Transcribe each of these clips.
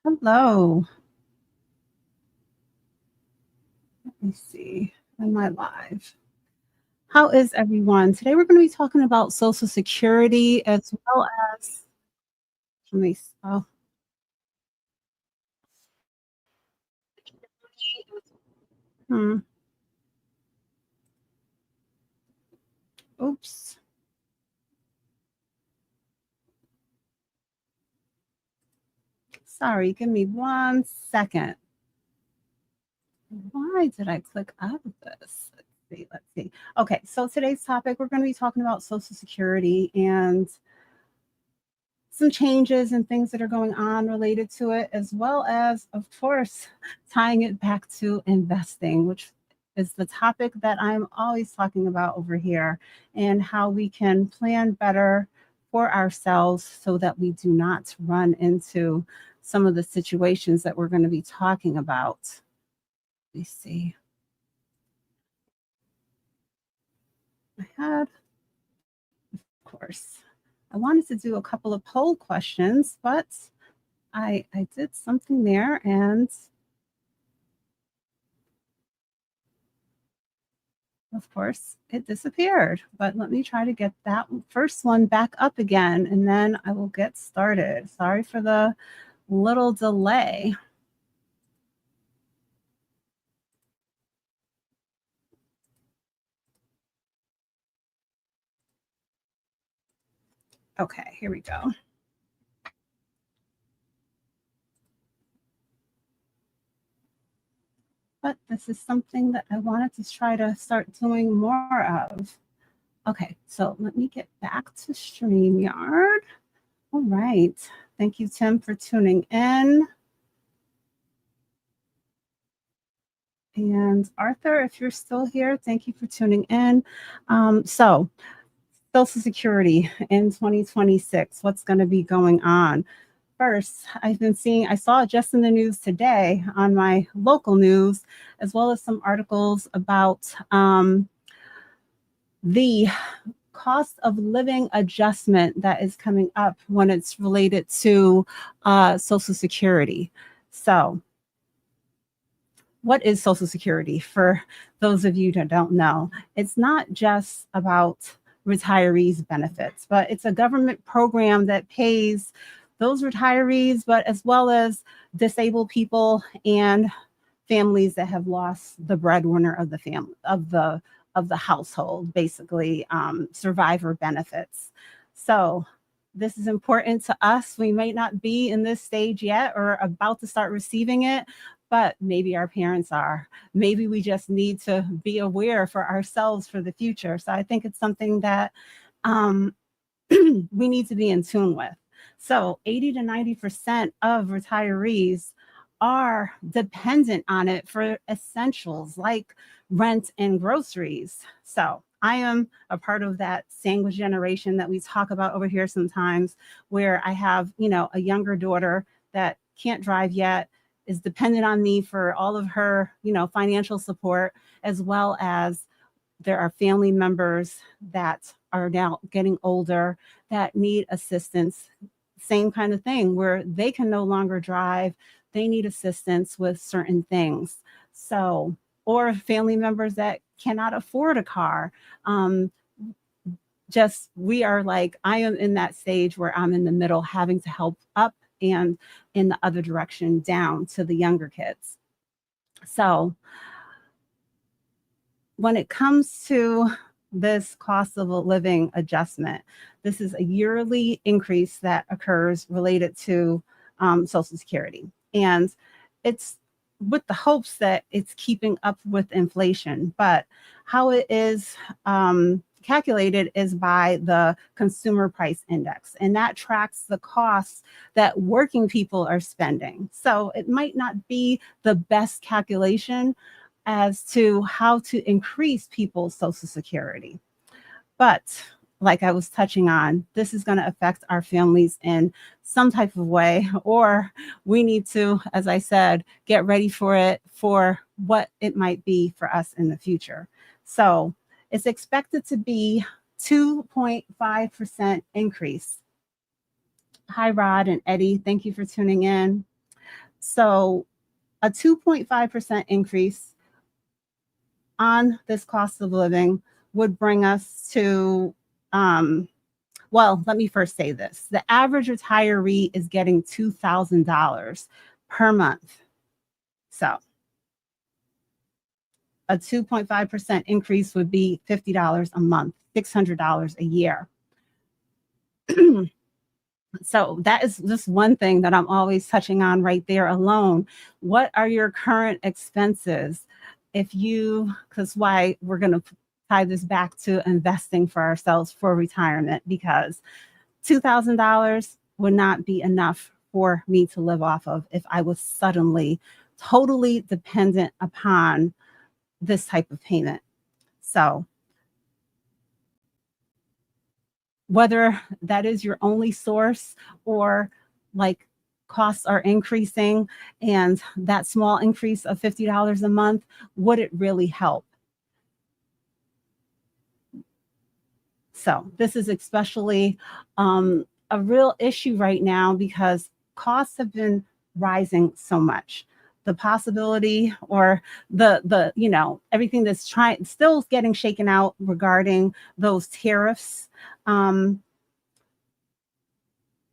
Hello. Let me see. Am I live? How is everyone? Today we're going to be talking about Social Security as well as. Let me. Oh, hmm. Oops. Sorry. Give me 1 second. Why did I click out of this? Let's see. Let's see. Okay. So today's topic, we're going to be talking about Social Security and some changes and things that are going on related to it, as well as, of course, tying it back to investing, which is the topic that I'm always talking about over here, and how we can plan better for ourselves so that we do not run into some of the situations that we're going to be talking about. Let me see. I had, of course, I wanted to do a couple of poll questions, but I did something there and of course it disappeared. But let me try to get that first one back up again and then I will get started. Sorry for the little delay. Okay, here we go. But this is something that I wanted to try to start doing more of. Okay, so let me get back to StreamYard. All right. Thank you, Tim, for tuning in. And Arthur, if you're still here, thank you for tuning in. So, Social Security in 2026, what's going to be going on? First, I saw it just in the news today on my local news, as well as some articles about the cost of living adjustment that is coming up when it's related to Social Security. So, what is Social Security for those of you that don't know? It's not just about retirees' benefits, but it's a government program that pays those retirees, but as well as disabled people and families that have lost the breadwinner of the family of the household, basically survivor benefits. So this is important to us. We might not be in this stage yet or about to start receiving it, but maybe our parents are. Maybe we just need to be aware for ourselves for the future. So I think it's something that we need to be in tune with. So 80 to 90% of retirees are dependent on it for essentials like rent and groceries. So I am a part of that sandwich generation that we talk about over here sometimes, where I have, a younger daughter that can't drive yet, is dependent on me for all of her, financial support, as well as there are family members that are now getting older that need assistance. Same kind of thing where they can no longer drive, they need assistance with certain things. So, or family members that cannot afford a car. Just we are like, I am in that stage where I'm in the middle having to help up and in the other direction down to the younger kids. So, when it comes to this cost of a living adjustment, this is a yearly increase that occurs related to Social Security. And it's with the hopes that it's keeping up with inflation. But how it is calculated is by the consumer price index, and that tracks the costs that working people are spending. So it might not be the best calculation as to how to increase people's Social Security. But like I was touching on, this is going to affect our families in some type of way, or we need to, as I said, get ready for it for what it might be for us in the future. So it's expected to be 2.5% increase. Hi, Rod and Eddie. Thank you for tuning in. So a 2.5% increase on this cost of living would bring us to, well, let me first say this. The average retiree is getting $2,000 per month. So a 2.5% increase would be $50 a month, $600 a year. So that is just one thing that I'm always touching on right there alone. What are your current expenses? Because why we're going to tie this back to investing for ourselves for retirement, because $2,000 would not be enough for me to live off of if I was suddenly totally dependent upon this type of payment. So whether that is your only source, or like costs are increasing and that small increase of $50 a month, would it really help? So this is especially a real issue right now because costs have been rising so much. The possibility, or the everything that's still getting shaken out regarding those tariffs,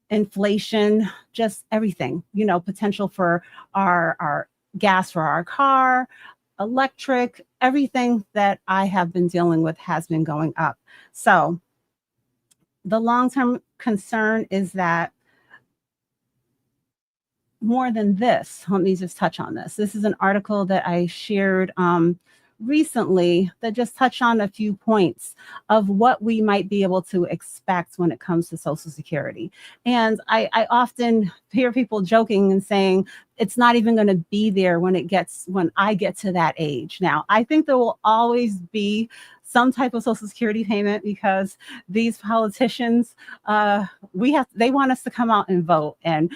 inflation, just everything, potential for our gas for our car, electric, everything that I have been dealing with has been going up. So the long-term concern is that more than this, let me just touch on this. This is an article that I shared recently that just touched on a few points of what we might be able to expect when it comes to Social Security. And I often hear people joking and saying it's not even going to be there when I get to that age. Now, I think there will always be some type of Social Security payment because these politicians, they want us to come out and vote, and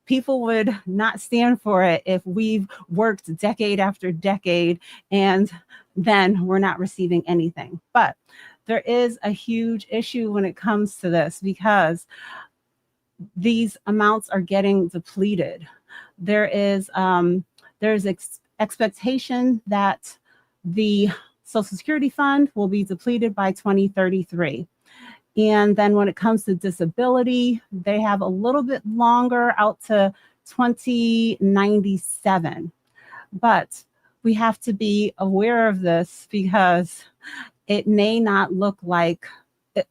people would not stand for it if we've worked decade after decade and then we're not receiving anything. But there is a huge issue when it comes to this because these amounts are getting depleted. There's expectation that the Social Security fund will be depleted by 2033. And then when it comes to disability, they have a little bit longer, out to 2097. But we have to be aware of this because it may not look like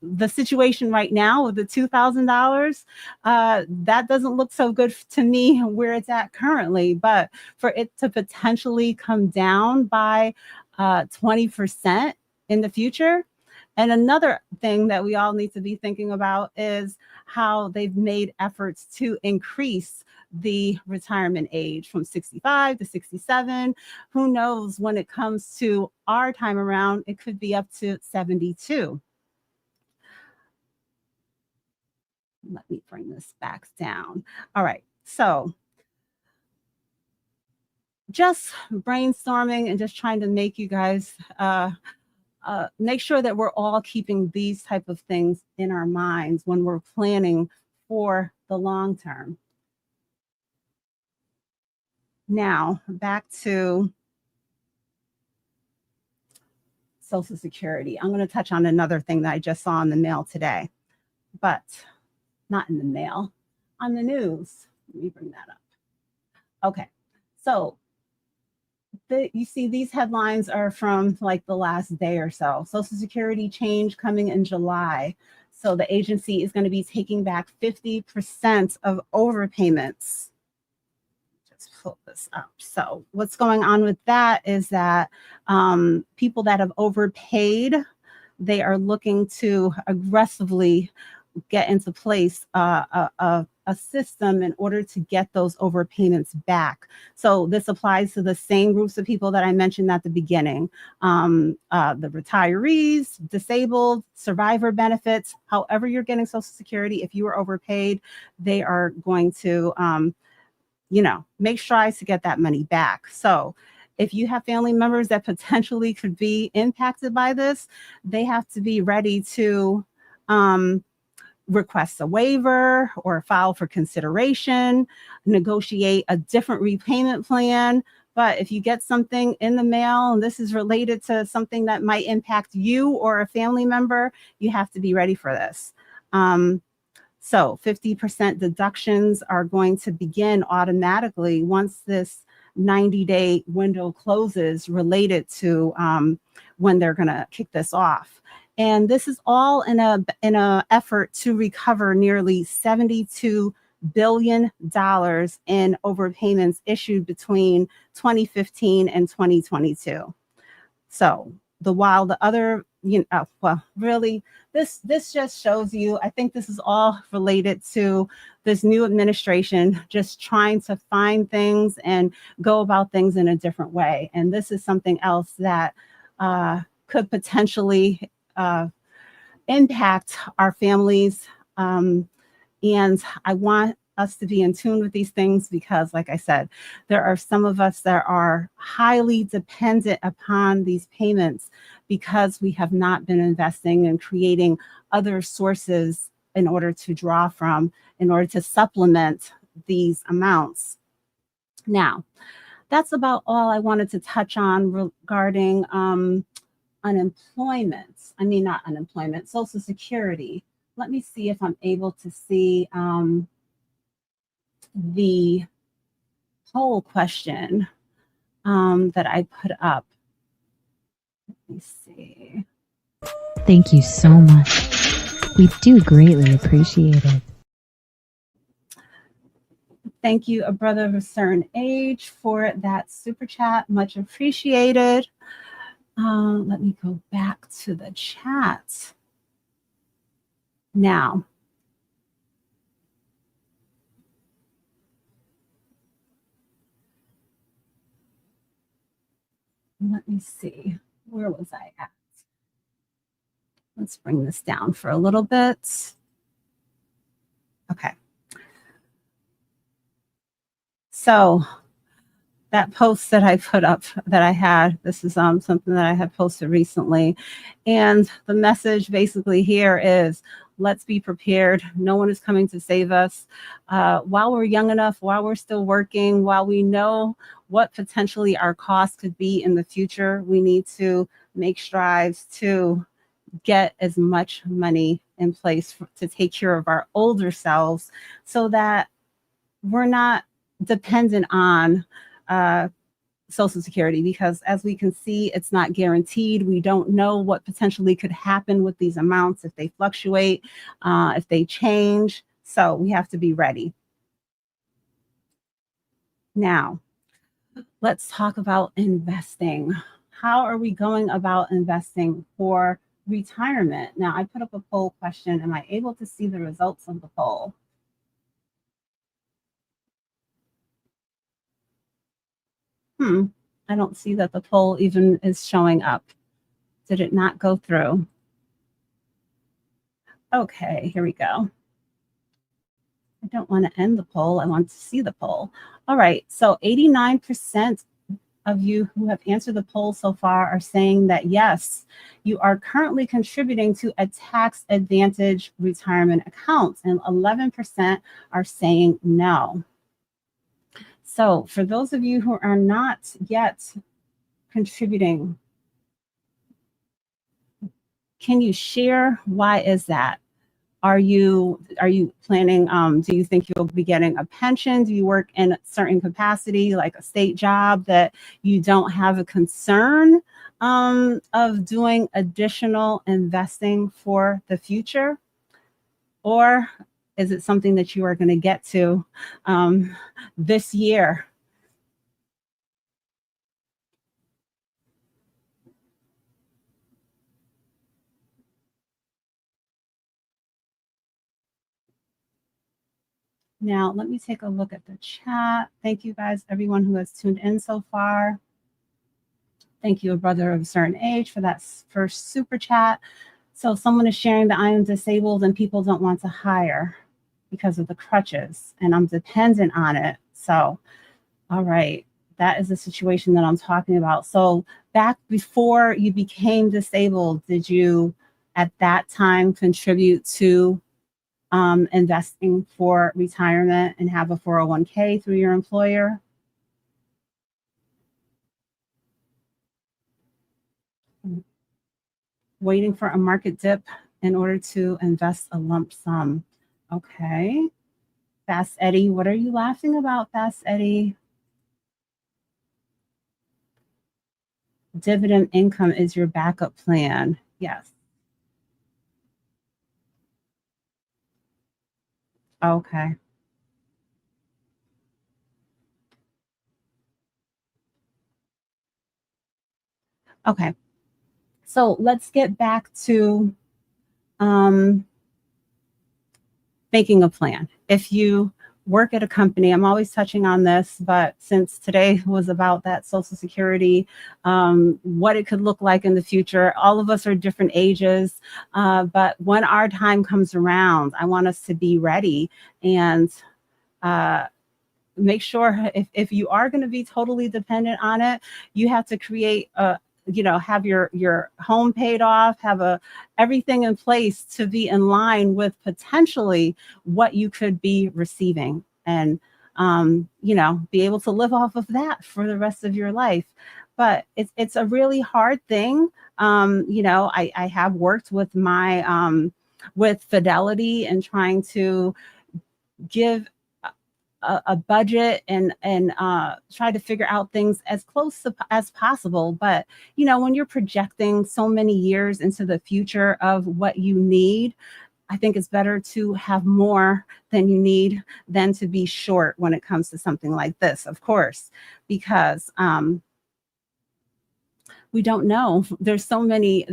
the situation right now with the $2,000. That doesn't look so good to me where it's at currently. But for it to potentially come down by 20% in the future. And another thing that we all need to be thinking about is how they've made efforts to increase the retirement age from 65 to 67. Who knows, when it comes to our time around, it could be up to 72. Let me bring this back down. All right. So just brainstorming and just trying to make you guys make sure that we're all keeping these type of things in our minds when we're planning for the long term. Now, back to Social Security. I'm going to touch on another thing that I just saw in the mail today, but not in the mail, on the news. Let me bring that up. Okay, so you see these headlines are from like the last day or so. Social Security change coming in July. So the agency is going to be taking back 50% of overpayments. Just pull this up. So what's going on with that is that people that have overpaid, they are looking to aggressively get into place a system in order to get those overpayments back. So this applies to the same groups of people that I mentioned at the beginning, the retirees, disabled, survivor benefits, however you're getting Social Security. If you were overpaid, they are going to, make strides to get that money back. So if you have family members that potentially could be impacted by this, they have to be ready to request a waiver or file for consideration, negotiate a different repayment plan. But if you get something in the mail and this is related to something that might impact you or a family member, you have to be ready for this. So 50% deductions are going to begin automatically once this 90-day window closes related to when they're going to kick this off. And this is all in a effort to recover nearly $72 billion in overpayments issued between 2015 and 2022. So while the other, well, really, this just shows you, I think this is all related to this new administration just trying to find things and go about things in a different way. And this is something else that could potentially impact our families. And I want us to be in tune with these things because, like I said, there are some of us that are highly dependent upon these payments because we have not been investing and creating other sources in order to draw from, in order to supplement these amounts. Now, that's about all I wanted to touch on regarding unemployment. I mean, not unemployment, Social Security. Let me see if I'm able to see the poll question that I put up. Let me see. Thank you so much. We do greatly appreciate it. Thank you, a brother of a certain age, for that super chat. Much appreciated. Let me go back to the chat. Now, let me see. Where was I at? Let's bring this down for a little bit. Okay. So that post that I put up that I had, this is something that I had posted recently. And the message basically here is, let's be prepared. No one is coming to save us. While we're young enough, while we're still working, while we know what potentially our costs could be in the future, we need to make strides to get as much money in place to take care of our older selves so that we're not dependent on Social Security, because as we can see, it's not guaranteed. We don't know what potentially could happen with these amounts if they fluctuate, if they change. So we have to be ready. Now, let's talk about investing. How are we going about investing for retirement? Now, I put up a poll question. Am I able to see the results of the poll? I don't see that the poll even is showing up. Did it not go through? Okay, here we go. I don't want to end the poll. I want to see the poll. All right, so 89% of you who have answered the poll so far are saying that yes, you are currently contributing to a tax advantage retirement account, and 11% are saying no. So for those of you who are not yet contributing, can you share why is that? Are you planning, do you think you'll be getting a pension? Do you work in a certain capacity, like a state job, that you don't have a concern of doing additional investing for the future? Or is it something that you are going to get to this year? Now, let me take a look at the chat. Thank you guys, everyone who has tuned in so far. Thank you, a brother of a certain age, for that first super chat. So someone is sharing that I am disabled and people don't want to hire because of the crutches, and I'm dependent on it. So, all right, that is the situation that I'm talking about. So back before you became disabled, did you at that time contribute to investing for retirement and have a 401k through your employer? Waiting for a market dip in order to invest a lump sum. Okay. Fast Eddie, what are you laughing about, Fast Eddie? Dividend income is your backup plan. Yes. Okay. Okay. So let's get back to making a plan. If you work at a company, I'm always touching on this, but since today was about that Social Security, what it could look like in the future, all of us are different ages, but when our time comes around, I want us to be ready and make sure if you are going to be totally dependent on it, you have to create a, have your home paid off, have everything in place to be in line with potentially what you could be receiving, and be able to live off of that for the rest of your life. But it's a really hard thing. I have worked with my with Fidelity and trying to give a budget and try to figure out things as close as possible. But when you're projecting so many years into the future of what you need, I think it's better to have more than you need than to be short when it comes to something like this, of course, because we don't know. There's so many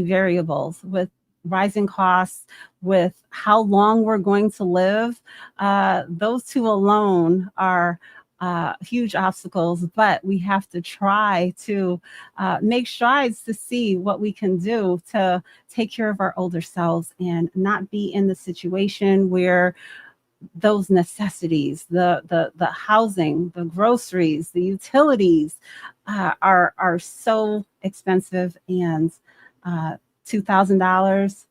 variables with rising costs, with how long we're going to live. Those two alone are huge obstacles, but we have to try to make strides to see what we can do to take care of our older selves and not be in the situation where those necessities, the housing, the groceries, the utilities are so expensive, and $2,000.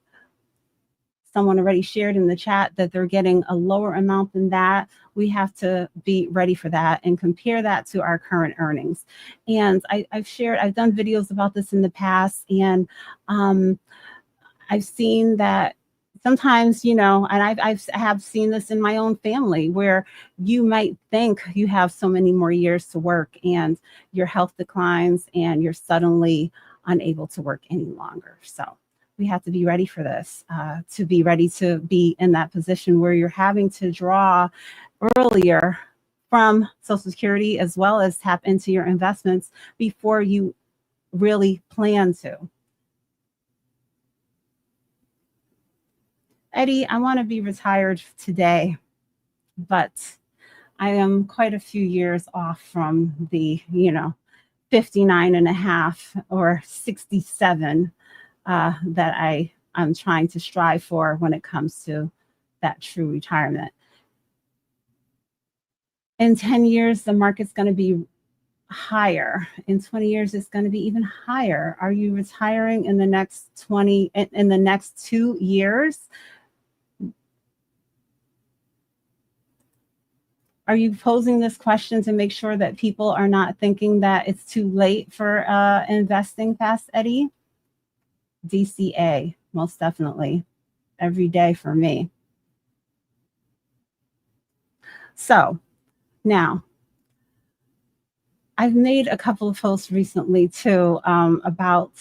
Someone already shared in the chat that they're getting a lower amount than that. We have to be ready for that and compare that to our current earnings. And I've done videos about this in the past, and I've seen that sometimes, and I have seen this in my own family, where you might think you have so many more years to work and your health declines and you're suddenly unable to work any longer. So we have to be ready for this, to be ready to be in that position where you're having to draw earlier from Social Security as well as tap into your investments before you really plan to. Eddie, I want to be retired today, but I am quite a few years off from the, 59 and a half or 67 that I'm trying to strive for when it comes to that true retirement. In 10 years, the market's going to be higher. In 20 years, it's going to be even higher. Are you retiring in the next 2 years? Are you posing this question to make sure that people are not thinking that it's too late for investing, Fast Eddie? DCA, most definitely. Every day for me. So now, I've made a couple of posts recently too about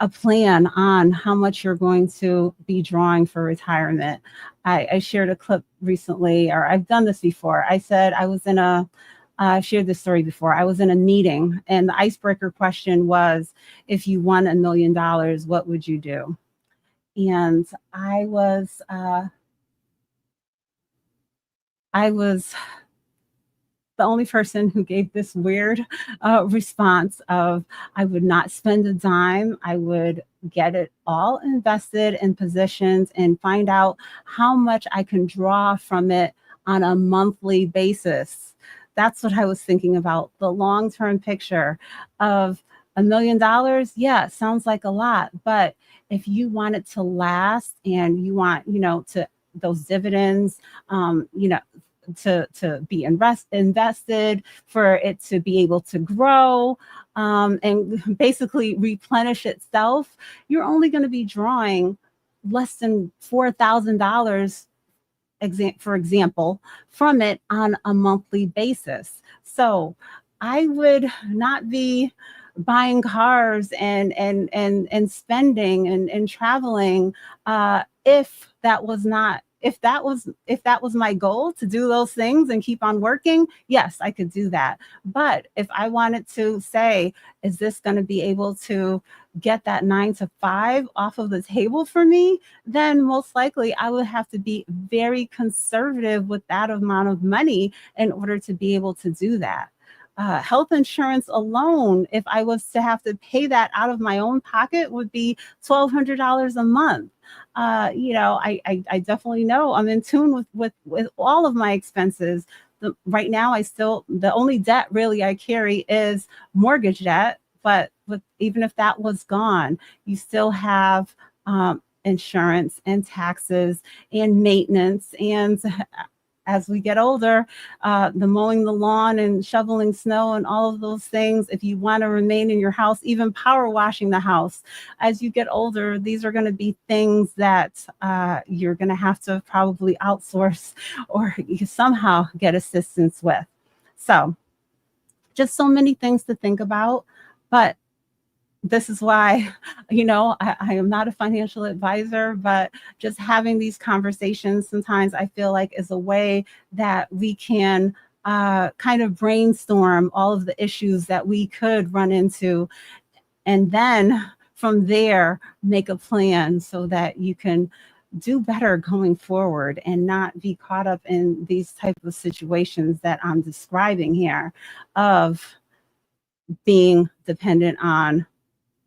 a plan on how much you're going to be drawing for retirement. I shared a clip recently, or I've done this before. I said I was in I've shared this story before. I was in a meeting, and the icebreaker question was, if you won $1 million, what would you do? And I was the only person who gave this weird response of, I would not spend a dime. I would get it all invested in positions and find out how much I can draw from it on a monthly basis. That's what I was thinking about, the long-term picture of $1 million, yeah, sounds like a lot. But if you want it to last and you want, to those dividends, to be invested, for it to be able to grow, and basically replenish itself, you're only going to be drawing less than $4,000, for example, from it on a monthly basis. So I would not be buying cars and spending and traveling, if that was not if that was my goal, to do those things and keep on working. Yes, I could do that. But if I wanted to say, is this going to be able to get that 9 to 5 off of the table for me, then most likely I would have to be very conservative with that amount of money in order to be able to do that. Health insurance alone, if I was to have to pay that out of my own pocket, would be $1,200 a month. I definitely know I'm in tune with all of my expenses. Right now, the only debt really I carry is mortgage debt. But even if that was gone, you still have insurance and taxes and maintenance. And as we get older, the mowing the lawn and shoveling snow and all of those things, if you want to remain in your house, even power washing the house, as you get older, these are going to be things that you're going to have to probably outsource or you somehow get assistance with. So just so many things to think about. But this is why, I am not a financial advisor, but just having these conversations sometimes I feel like is a way that we can kind of brainstorm all of the issues that we could run into, and then from there make a plan so that you can do better going forward and not be caught up in these type of situations that I'm describing here, of being dependent on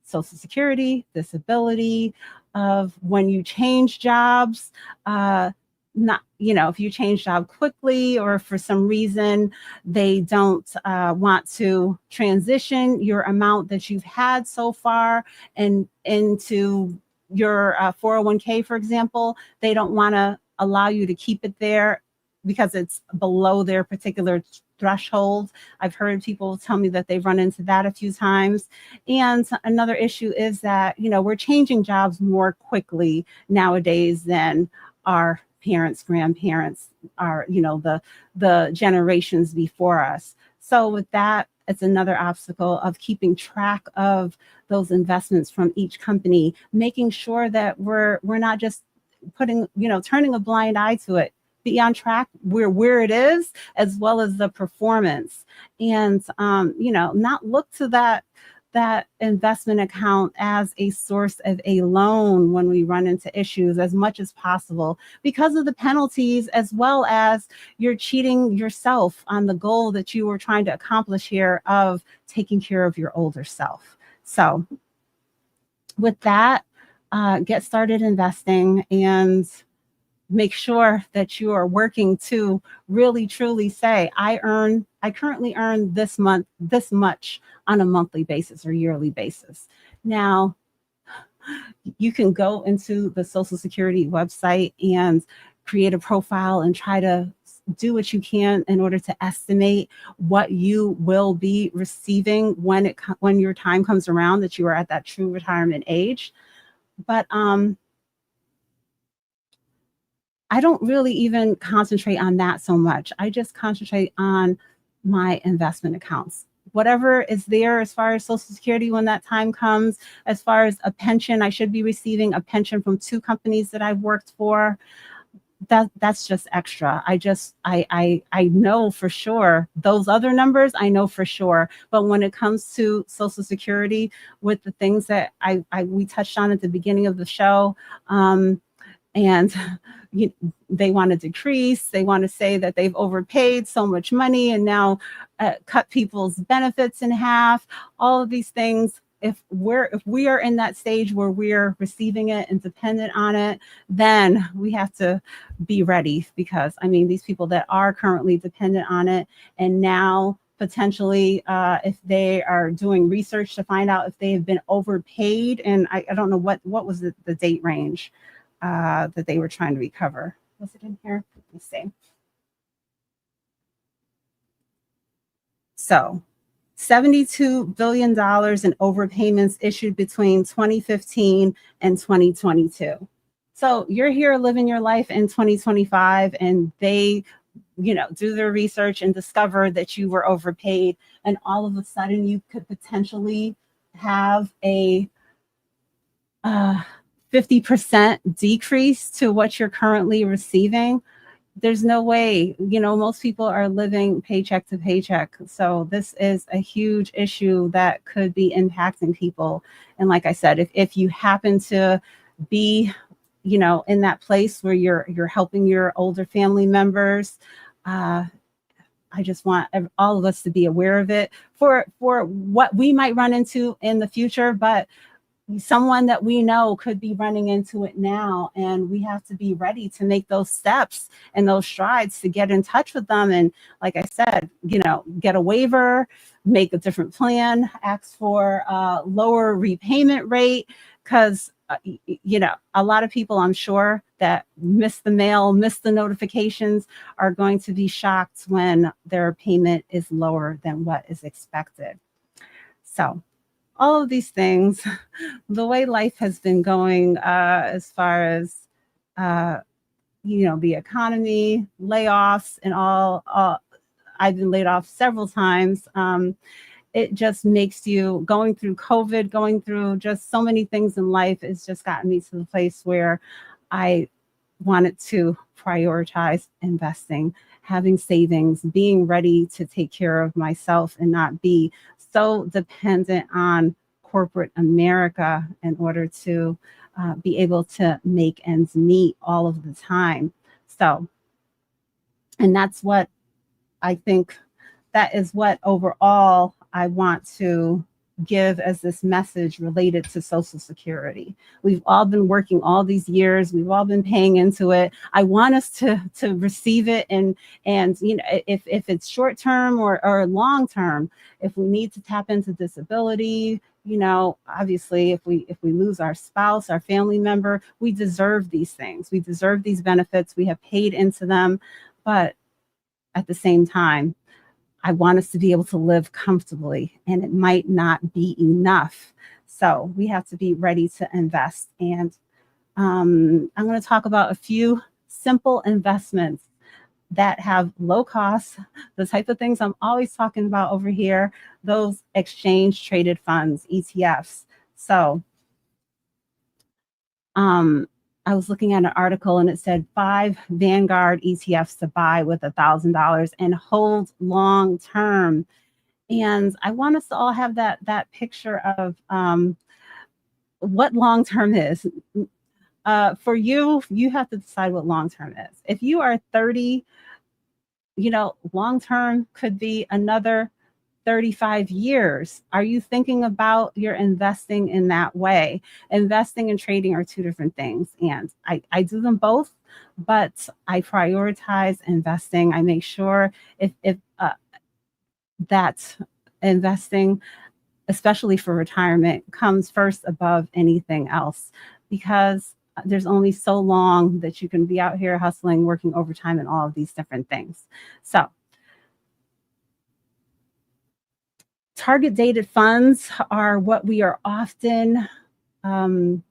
Social Security, disability, of when you change jobs, if you change job quickly or for some reason they don't want to transition your amount that you've had so far and into your 401k, for example, they don't want to allow you to keep it there because it's below their particular threshold. I've heard people tell me that they've run into that a few times. And another issue is that, we're changing jobs more quickly nowadays than our parents, grandparents, are, the generations before us. So with that, it's another obstacle of keeping track of those investments from each company, making sure that we're not just turning a blind eye to it. Be on track where it is, as well as the performance, and not look to that investment account as a source of a loan when we run into issues as much as possible, because of the penalties, as well as you're cheating yourself on the goal that you were trying to accomplish here of taking care of your older self. So with that, get started investing and make sure that you are working to really truly say, I currently earn this month this much on a monthly basis or yearly basis. Now, you can go into the Social Security website and create a profile and try to do what you can in order to estimate what you will be receiving when your time comes around, that you are at that true retirement age. But I don't really even concentrate on that so much. I just concentrate on my investment accounts. Whatever is there as far as Social Security when that time comes, as far as a pension, I should be receiving a pension from 2 companies that I've worked for. That's just extra. I know for sure those other numbers, I know for sure. But when it comes to Social Security, with the things that we touched on at the beginning of the show, and they want to decrease. They want to say that they've overpaid so much money and now cut people's benefits in half. All of these things. If we are in that stage where we're receiving it and dependent on it, then we have to be ready, because these people that are currently dependent on it and now potentially if they are doing research to find out if they have been overpaid. And I don't know what was the date range that they were trying to recover. Was it in here? Let me see. So $72 billion in overpayments issued between 2015 and 2022. So you're here living your life in 2025, and they, do their research and discover that you were overpaid, and all of a sudden you could potentially have a 50% decrease to what you're currently receiving. There's no way, most people are living paycheck to paycheck. So this is a huge issue that could be impacting people. And like I said, if you happen to be, in that place where you're helping your older family members, I just want all of us to be aware of it for what we might run into in the future, but someone that we know could be running into it now, and we have to be ready to make those steps and those strides to get in touch with them. And like I said, get a waiver, make a different plan, ask for a lower repayment rate, because a lot of people, I'm sure, that miss the mail, miss the notifications, are going to be shocked when their payment is lower than what is expected. So all of these things, the way life has been going, as far as the economy, layoffs, and all. I've been laid off several times. It just makes you, going through COVID, going through just so many things in life, it's just gotten me to the place where I wanted to prioritize investing, having savings, being ready to take care of myself and not be so dependent on corporate America in order to be able to make ends meet all of the time. So, and that's what I think, that is what overall I want to give as this message related to Social Security. We've all been working all these years. We've all been paying into it. I want us to receive it, and if it's short term or long term, if we need to tap into disability, obviously if we lose our spouse, our family member, we deserve these things. We deserve these benefits. We have paid into them, but at the same time, I want us to be able to live comfortably, and it might not be enough. So we have to be ready to invest. And I'm going to talk about a few simple investments that have low costs, the type of things I'm always talking about over here, those exchange traded funds, ETFs. So I was looking at an article, and it said 5 Vanguard ETFs to buy with $1,000 and hold long term. And I want us to all have that picture of what long term is. For you have to decide what long term is. If you are 30, long term could be another 35 years. Are you thinking about your investing in that way? Investing and trading are two different things. And I do them both, but I prioritize investing. I make sure if that investing, especially for retirement, comes first above anything else, because there's only so long that you can be out here hustling, working overtime, and all of these different things. So target dated funds are what we are often put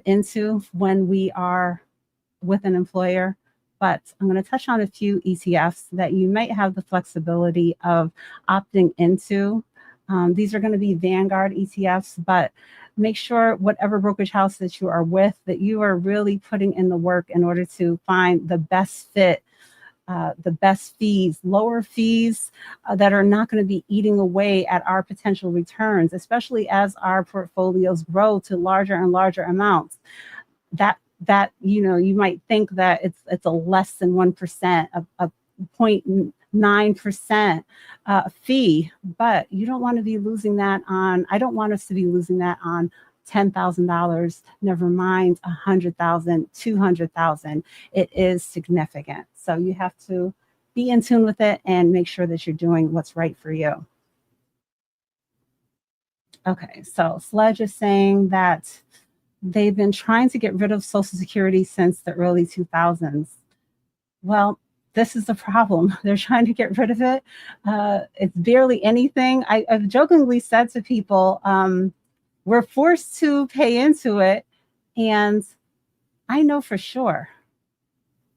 into when we are with an employer. But I'm going to touch on a few ETFs that you might have the flexibility of opting into. These are going to be Vanguard ETFs, but make sure whatever brokerage house that you are with, that you are really putting in the work in order to find the best fit, the best fees, lower fees that are not going to be eating away at our potential returns, especially as our portfolios grow to larger and larger amounts. That you might think that it's a less than 1%, a 0.9% fee, but you don't want to be losing that on. I don't want us to be losing that on $10,000, never mind $100,000, $200,000. It is significant. So you have to be in tune with it and make sure that you're doing what's right for you. Okay, so Sledge is saying that they've been trying to get rid of Social Security since the early 2000s. Well, this is the problem. They're trying to get rid of it. It's barely anything. I've jokingly said to people, we're forced to pay into it. And I know for sure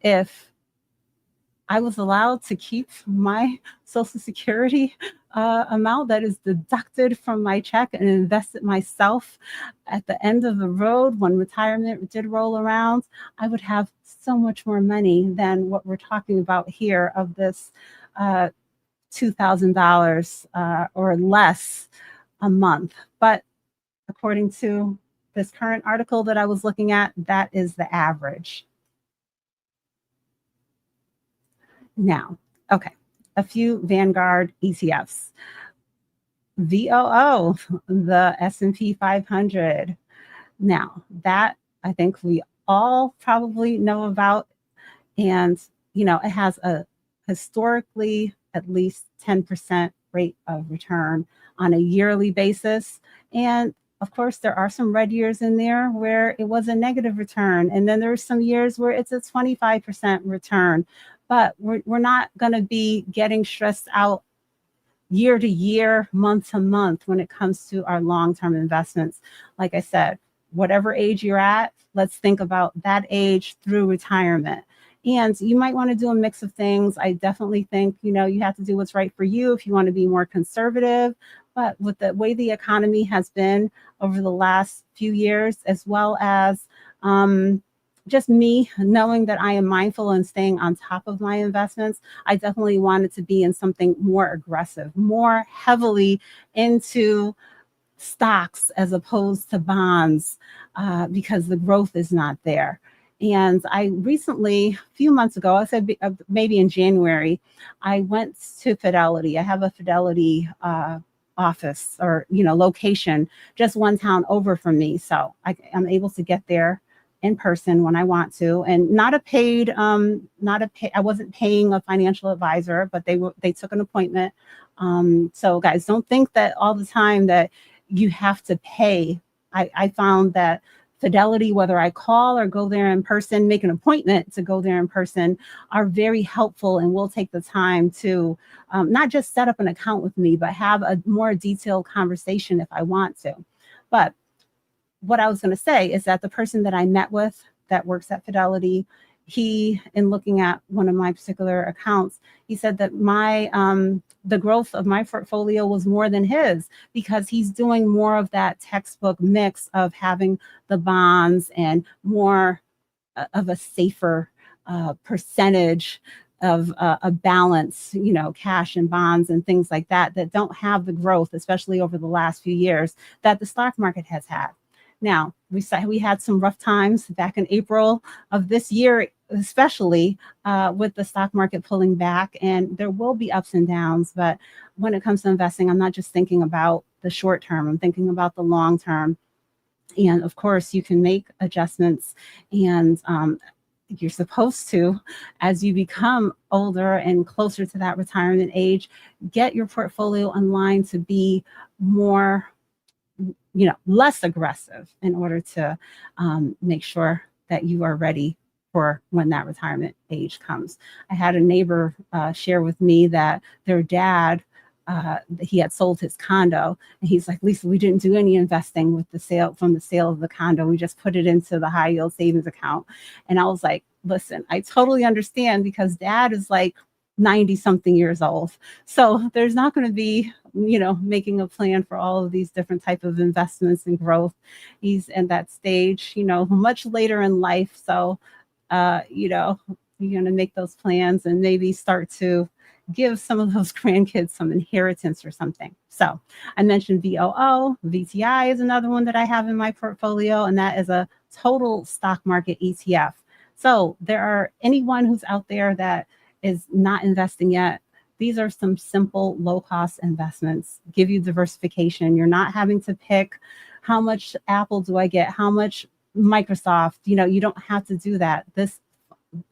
if I was allowed to keep my Social Security amount that is deducted from my check and invest it myself at the end of the road when retirement did roll around, I would have so much more money than what we're talking about here of this $2,000 or less a month. But according to this current article that I was looking at, that is the average. Now, okay, a few Vanguard ETFs. VOO, the S&P 500. Now, that I think we all probably know about. And, you know, it has a historically at least 10% rate of return on a yearly basis. And of course, there are some red years in there where it was a negative return. And then there's some years where it's a 25% return. But we're not going to be getting stressed out year to year, month to month when it comes to our long-term investments. Like I said, whatever age you're at, let's think about that age through retirement. And you might want to do a mix of things. I definitely think, you know, you have to do what's right for you if you want to be more conservative. But with the way the economy has been over the last few years, as well as just me knowing that I am mindful and staying on top of my investments, I definitely wanted to be in something more aggressive, more heavily into stocks as opposed to bonds because the growth is not there. And I recently, a few months ago, I said maybe in January, I went to Fidelity. I have a Fidelity office or, you know, location just one town over from me. So I'm able to get there in person when I want to, and not a paid, I wasn't paying a financial advisor, but they took an appointment. So guys, don't think that all the time that you have to pay. I found that Fidelity, whether I call or go there in person, make an appointment to go there in person, are very helpful and will take the time to not just set up an account with me, but have a more detailed conversation if I want to. But what I was going to say is that the person that I met with that works at Fidelity, he, in looking at one of my particular accounts, he said that my the growth of my portfolio was more than his because he's doing more of that textbook mix of having the bonds and more of a safer percentage of a balance, you know, cash and bonds and things like that that don't have the growth, especially over the last few years, that the stock market has had. Now, we had some rough times back in April of this year, especially with the stock market pulling back, and there will be ups and downs. But when it comes to investing, I'm not just thinking about the short term, I'm thinking about the long term. And of course, you can make adjustments, and you're supposed to, as you become older and closer to that retirement age, get your portfolio aligned to be more, you know, less aggressive in order to make sure that you are ready for when that retirement age comes. I had a neighbor share with me that their dad, he had sold his condo, and he's like, Lisa, we didn't do any investing with the sale of the condo. We just put it into the high yield savings account. And I was like, listen, I totally understand because dad is like 90 something years old. So there's not going to be, you know, making a plan for all of these different type of investments and growth. He's in that stage, you know, much later in life. So, you know, you're going to make those plans and maybe start to give some of those grandkids some inheritance or something. So I mentioned VOO, VTI is another one that I have in my portfolio, and that is a total stock market ETF. So there are anyone who's out there that is not investing yet, these are some simple low-cost investments, give you diversification. You're not having to pick how much Apple do I get, how much Microsoft, you know, you don't have to do that. This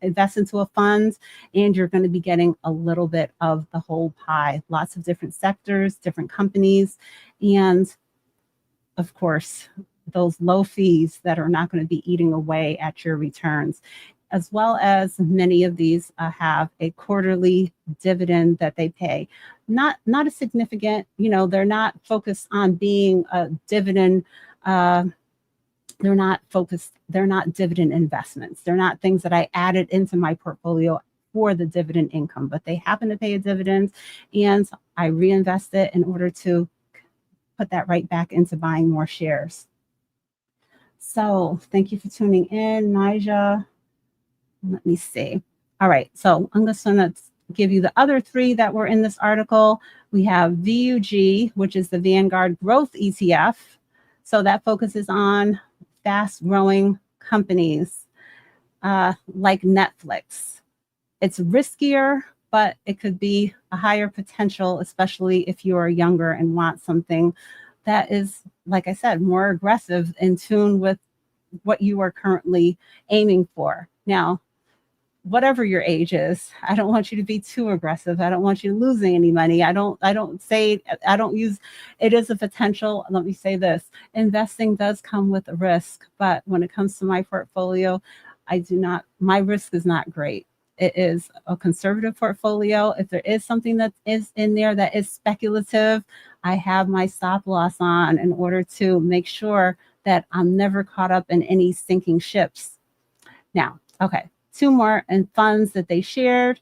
invest into a fund, and you're going to be getting a little bit of the whole pie, lots of different sectors, different companies, and of course, those low fees that are not going to be eating away at your returns, as well as many of these have a quarterly dividend that they pay. Not a significant, they're not focused on being a dividend. They're not dividend investments. They're not things that I added into my portfolio for the dividend income, but they happen to pay a dividend, and I reinvest it in order to put that right back into buying more shares. So thank you for tuning in, Nija. Let me see. All right, so I'm just going to give you the other three that were in this article. We have VUG, which is the Vanguard Growth ETF. So that focuses on fast-growing companies like Netflix. It's riskier, but it could be a higher potential, especially if you are younger and want something that is, like I said, more aggressive, in tune with what you are currently aiming for. Now, whatever your age is, I don't want you to be too aggressive. I don't want you losing any money. I don't use it as a potential. Let me say this. Investing does come with a risk, but when it comes to my portfolio, my risk is not great. It is a conservative portfolio. If there is something that is in there that is speculative, I have my stop loss on in order to make sure that I'm never caught up in any sinking ships. Now, okay, two more and funds that they shared: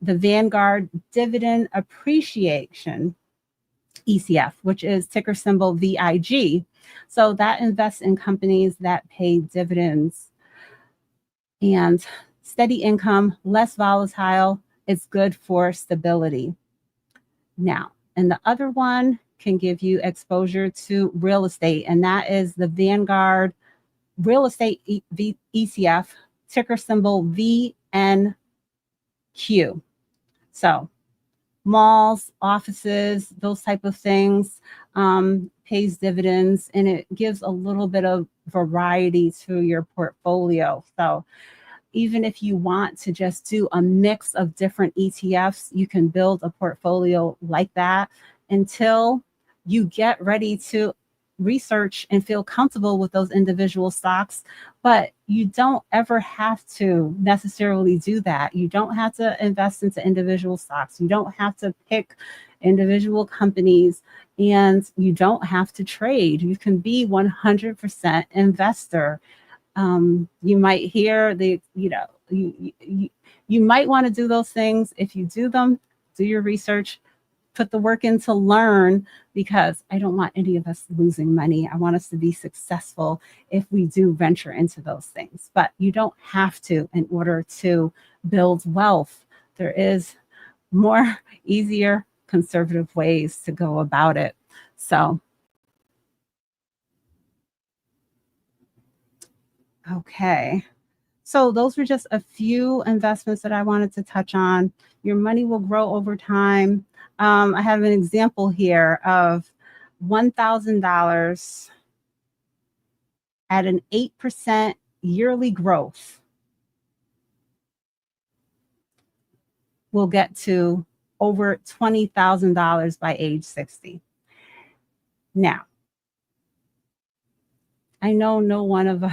the Vanguard Dividend Appreciation ETF, which is ticker symbol VIG. So that invests in companies that pay dividends. And steady income, less volatile, it's good for stability. Now, and the other one can give you exposure to real estate, and that is the Vanguard Real Estate ETF, ticker symbol VNQ. So malls, offices, those type of things, pays dividends, and it gives a little bit of variety to your portfolio. So even if you want to just do a mix of different ETFs, you can build a portfolio like that until you get ready to research and feel comfortable with those individual stocks. But you don't ever have to necessarily do that. You don't have to invest into individual stocks. You don't have to pick individual companies, and you don't have to trade. You can be 100% investor. You might hear you might want to do those things. If you do them, do your research, put the work in to learn, because I don't want any of us losing money. I want us to be successful if we do venture into those things. But you don't have to in order to build wealth. There is more easier, conservative ways to go about it. So okay. So those were just a few investments that I wanted to touch on. Your money will grow over time. I have an example here of $1,000 at an 8% yearly growth will get to over $20,000 by age 60. Now, I know no one of,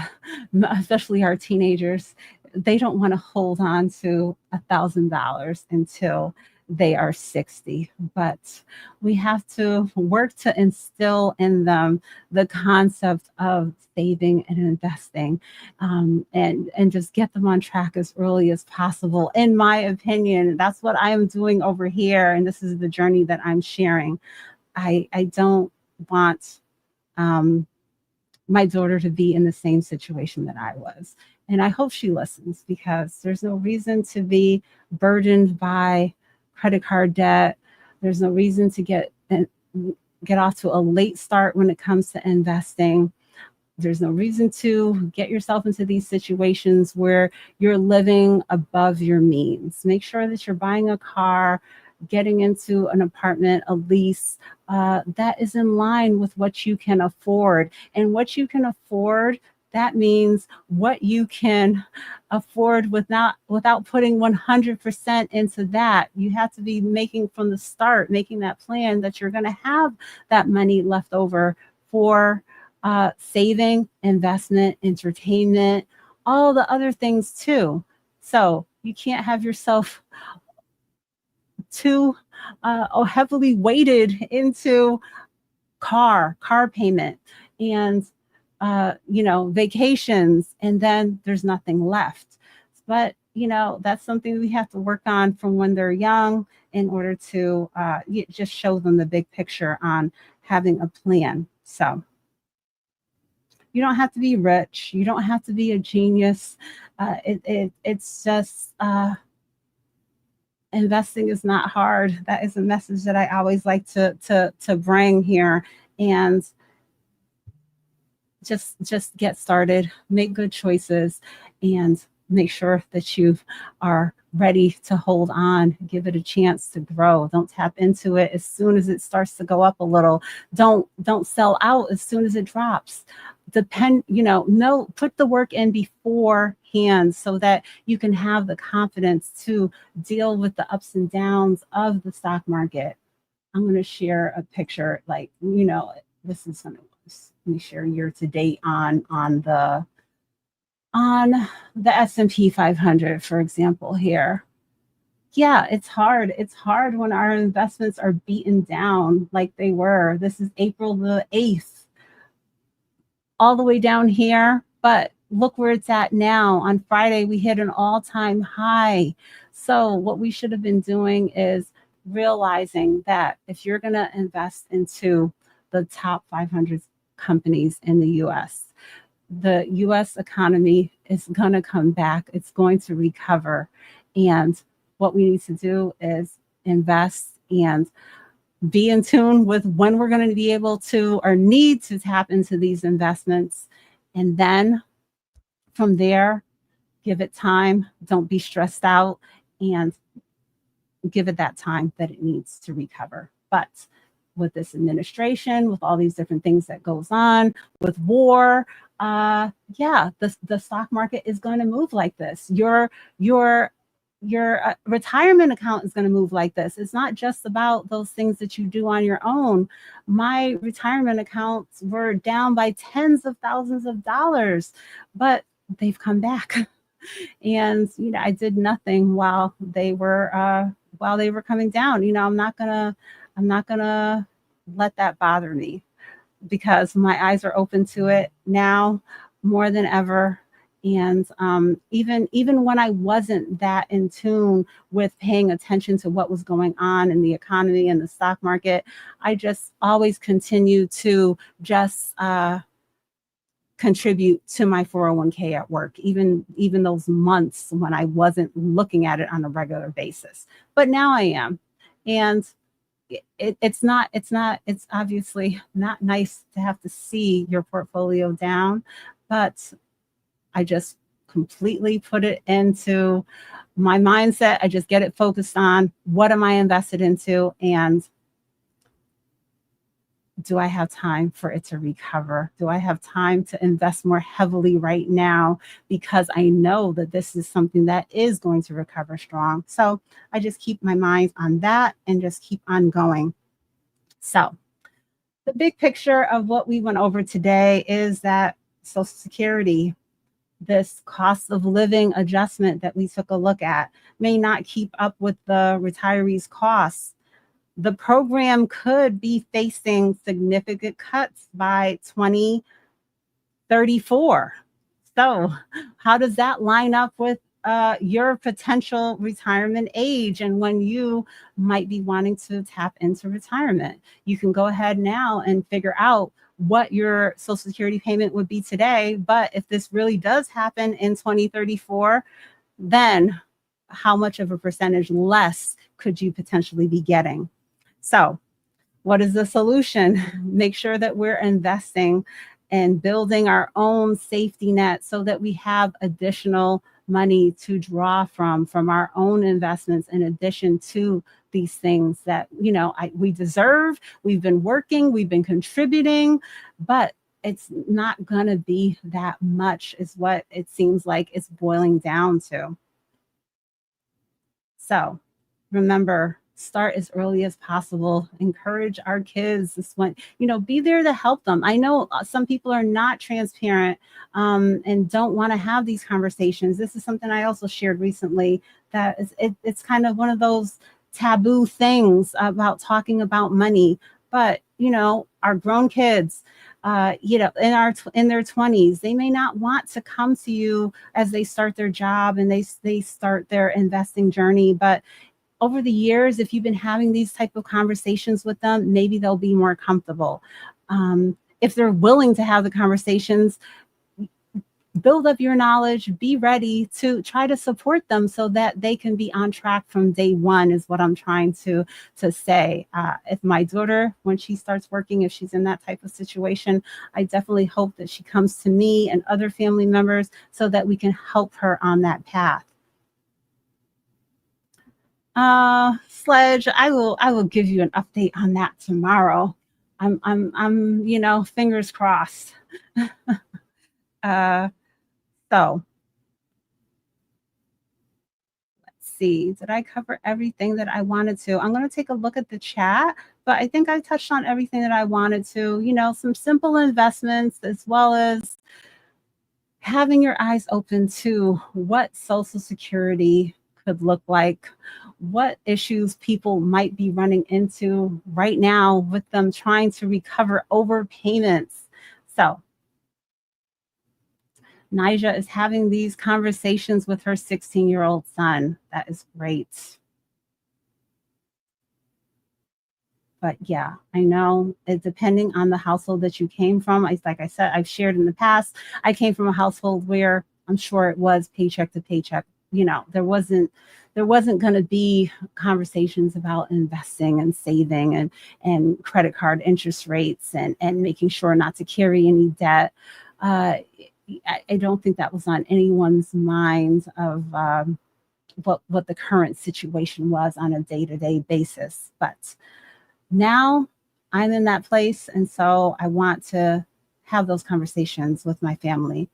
especially our teenagers, they don't want to hold on to $1,000 until they are 60. But we have to work to instill in them the concept of saving and investing, and just get them on track as early as possible. In my opinion, that's what I am doing over here, and this is the journey that I'm sharing. I don't want my daughter to be in the same situation that I was. And I hope she listens, because there's no reason to be burdened by credit card debt. There's no reason to get off to a late start when it comes to investing. There's no reason to get yourself into these situations where you're living above your means. Make sure that you're buying a car, getting into an apartment, a lease, that is in line with what you can afford. And what you can afford That means what you can afford without putting 100% into that. You have to be making from the start, making that plan that you're going to have that money left over for saving, investment, entertainment, all the other things too. So you can't have yourself too heavily weighted into car payment and vacations, and then there's nothing left. But that's something we have to work on from when they're young in order to just show them the big picture on having a plan. So you don't have to be rich, you don't have to be a genius. It's just investing is not hard. That is a message that I always like to bring here. And just get started, make good choices, and make sure that you are ready to hold on, give it a chance to grow. Don't tap into it as soon as it starts to go up a little. Don't sell out as soon as it drops. Put the work in beforehand so that you can have the confidence to deal with the ups and downs of the stock market. I'm going to share a picture, this is going to, let me share year to date on the S&P 500, for example, here. Yeah, it's hard. It's hard when our investments are beaten down like they were. This is April the 8th, all the way down here. But look where it's at now. On Friday, we hit an all-time high. So what we should have been doing is realizing that if you're going to invest into the top 500 companies in the U.S., the U.S. economy is going to come back. It's going to recover. And what we need to do is invest and be in tune with when we're going to be able to or need to tap into these investments. And then from there, give it time. Don't be stressed out, and give it that time that it needs to recover. But with this administration, with all these different things that goes on, with war, the stock market is going to move like this. Your retirement account is going to move like this. It's not just about those things that you do on your own. My retirement accounts were down by tens of thousands of dollars, but they've come back. And I did nothing while they were coming down. I'm not gonna let that bother me, because my eyes are open to it now more than ever. And even when I wasn't that in tune with paying attention to what was going on in the economy and the stock market, I just always continue to just contribute to my 401k at work, even those months when I wasn't looking at it on a regular basis. But now I am. And it's obviously not nice to have to see your portfolio down, but I just completely put it into my mindset. I just get it focused on what am I invested into, and do I have time for it to recover? Do I have time to invest more heavily right now? Because I know that this is something that is going to recover strong. So I just keep my mind on that and just keep on going. So the big picture of what we went over today is that Social Security, this cost of living adjustment that we took a look at, may not keep up with the retirees' costs. The program could be facing significant cuts by 2034. So how does that line up with your potential retirement age and when you might be wanting to tap into retirement? You can go ahead now and figure out what your Social Security payment would be today. But if this really does happen in 2034, then how much of a percentage less could you potentially be getting? So what is the solution? Make sure that we're investing and building our own safety net so that we have additional money to draw from our own investments, in addition to these things that we deserve. We've been working, we've been contributing, but it's not going to be that much is what it seems like it's boiling down to. So remember, start as early as possible. Encourage our kids. This one, be there to help them. I know some people are not transparent and don't want to have these conversations. This is something I also shared recently, that it's kind of one of those taboo things about talking about money. But our grown kids, in their 20s, they may not want to come to you as they start their job and they start their investing journey. But over the years, if you've been having these type of conversations with them, maybe they'll be more comfortable. If they're willing to have the conversations, build up your knowledge, be ready to try to support them so that they can be on track from day one, is what I'm trying to say. If my daughter, when she starts working, if she's in that type of situation, I definitely hope that she comes to me and other family members so that we can help her on that path. Sledge, I will give you an update on that tomorrow. I'm fingers crossed. So let's see, did I cover everything that I wanted to? I'm going to take a look at the chat, but I think I touched on everything that I wanted to. Some simple investments, as well as having your eyes open to what Social Security could look like, what issues people might be running into right now with them trying to recover overpayments. So Nija is having these conversations with her 16-year-old son. That is great. But yeah, I know it depending on the household that you came from. Like I said, I've shared in the past, I came from a household where I'm sure it was paycheck to paycheck. There wasn't going to be conversations about investing and saving and credit card interest rates and making sure not to carry any debt. I don't think that was on anyone's mind of what the current situation was on a day-to-day basis. But now I'm in that place, and so I want to have those conversations with my family.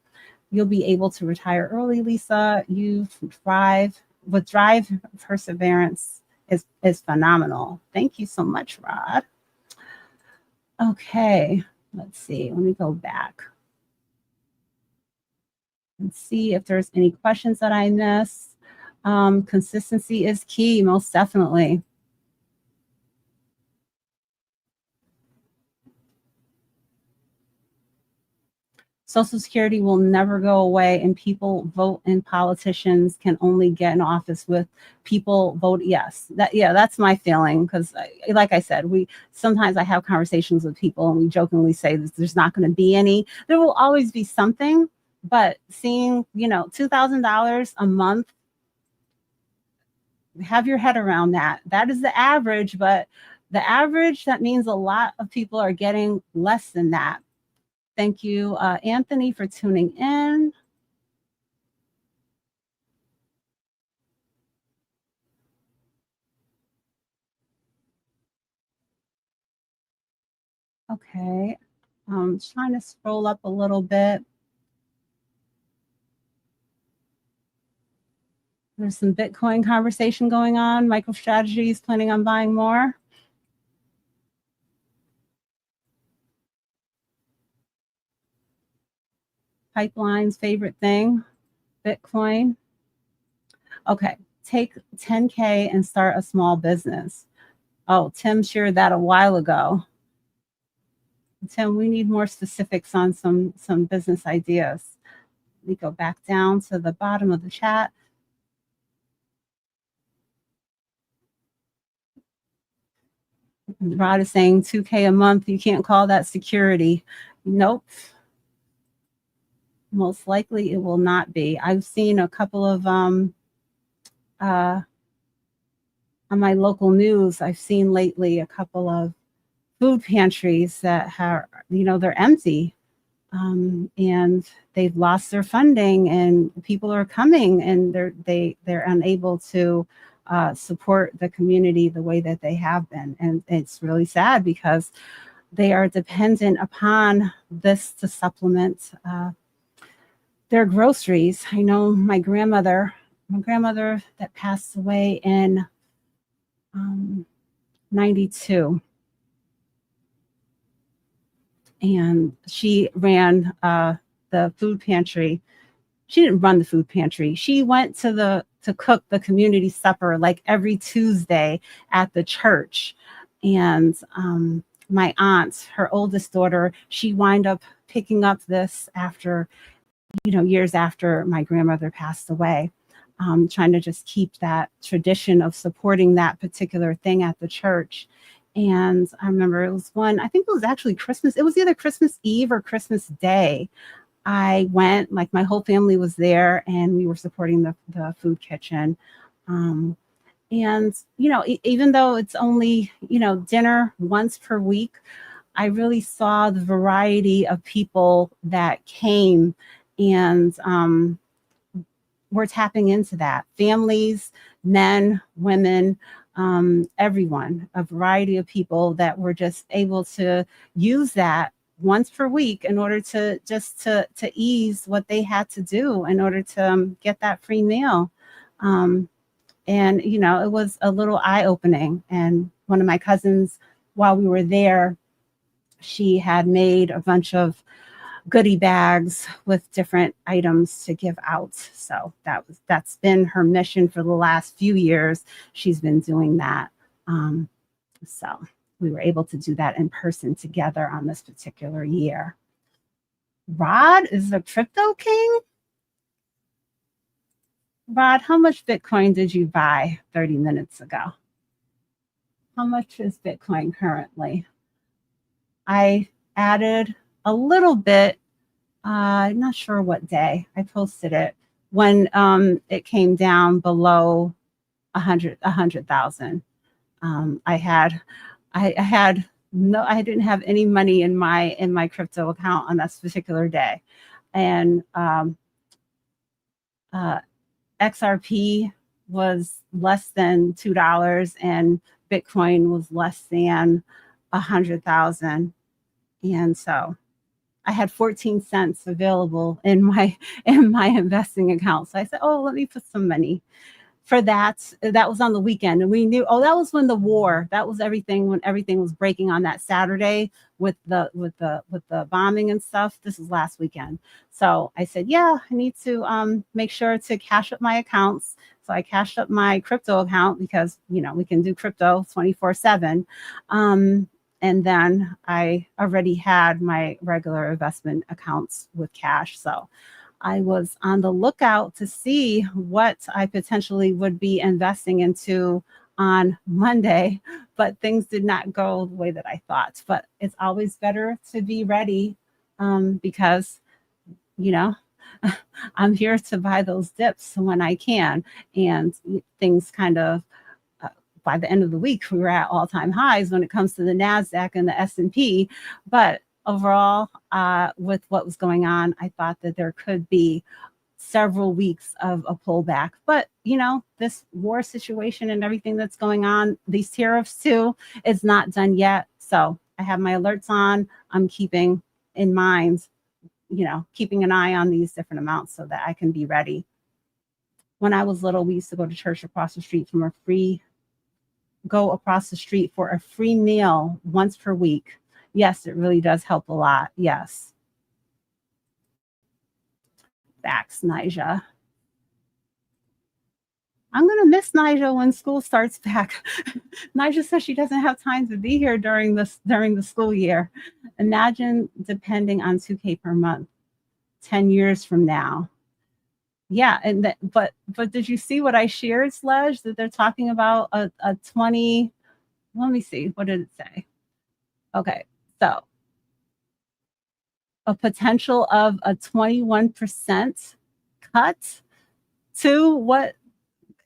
You'll be able to retire early, Lisa. You thrive. With drive, perseverance is phenomenal. Thank you so much, Rod. Okay, let's see. Let me go back and see if there's any questions that I missed. Consistency is key, most definitely. Social Security will never go away, and people vote, and politicians can only get in office with people vote yes. That's my feeling, because like I said, sometimes I have conversations with people and we jokingly say that there's not going to be any. There will always be something, but seeing $2,000 a month, have your head around that. That is the average, but the average, that means a lot of people are getting less than that. Thank you, Anthony, for tuning in. Okay, trying to scroll up a little bit. There's some Bitcoin conversation going on. MicroStrategy is planning on buying more. Pipeline's favorite thing, Bitcoin. Okay, take 10K and start a small business. Oh, Tim shared that a while ago. Tim, we need more specifics on some business ideas. We go back down to the bottom of the chat. Rod is saying 2K a month. You can't call that security. Nope. Most likely it will not be. I've seen a couple of on my local news, I've seen lately a couple of food pantries that are, they're empty, and they've lost their funding, and people are coming, and they're unable to support the community the way that they have been. And it's really sad, because they are dependent upon this to supplement their groceries. I know my grandmother that passed away in 92, and she ran the food pantry. She didn't run the food pantry. She went to cook the community supper like every Tuesday at the church. And my aunt, her oldest daughter, she wound up picking up this after, years after my grandmother passed away, trying to just keep that tradition of supporting that particular thing at the church. And I remember it was I think it was actually Christmas. It was either Christmas Eve or Christmas Day. I went, like my whole family was there, and we were supporting the food kitchen. And, even though it's only, dinner once per week, I really saw the variety of people that came, and we're tapping into that. Families, men, women, everyone, a variety of people that were just able to use that once per week in order to just to ease what they had to do in order to get that free meal. And it was a little eye-opening. And one of my cousins, while we were there, she had made a bunch of goodie bags with different items to give out. So that's been her mission for the last few years. She's been doing that. So we were able to do that in person together on this particular year. Rod is the crypto king. Rod, how much Bitcoin did you buy 30 minutes ago? How much is Bitcoin currently? I added a little bit. I'm not sure what day I posted it, when it came down below 100,000. I didn't have any money in my crypto account on that particular day, and XRP was less than $2, and Bitcoin was less than 100,000, and so I had 14 cents available in my investing account. So I said, "Oh, let me put some money." For that was on the weekend, and we knew, that was when that was everything, when everything was breaking on that Saturday with the bombing and stuff. This was last weekend. So I said, I need to make sure to cash up my accounts. So I cashed up my crypto account because we can do crypto 24/7. And then I already had my regular investment accounts with cash. So I was on the lookout to see what I potentially would be investing into on Monday, but things did not go the way that I thought. But it's always better to be ready, because, I'm here to buy those dips when I can. And things kind of, by the end of the week, we were at all-time highs when it comes to the NASDAQ and the S&P. But overall, with what was going on, I thought that there could be several weeks of a pullback. But, this war situation and everything that's going on, these tariffs too, it's not done yet. So I have my alerts on. I'm keeping in mind, keeping an eye on these different amounts so that I can be ready. When I was little, we used to go to church across the street for a free meal once per week. Yes, it really does help a lot. Yes. Facts, Nija. I'm going to miss Nija when school starts back. Nija says she doesn't have time to be here during the school year. Imagine depending on $2,000 per month 10 years from now. Yeah, but did you see what I shared, Sledge, that they're talking about a 20, let me see, what did it say? Okay, so a potential of a 21% cut to what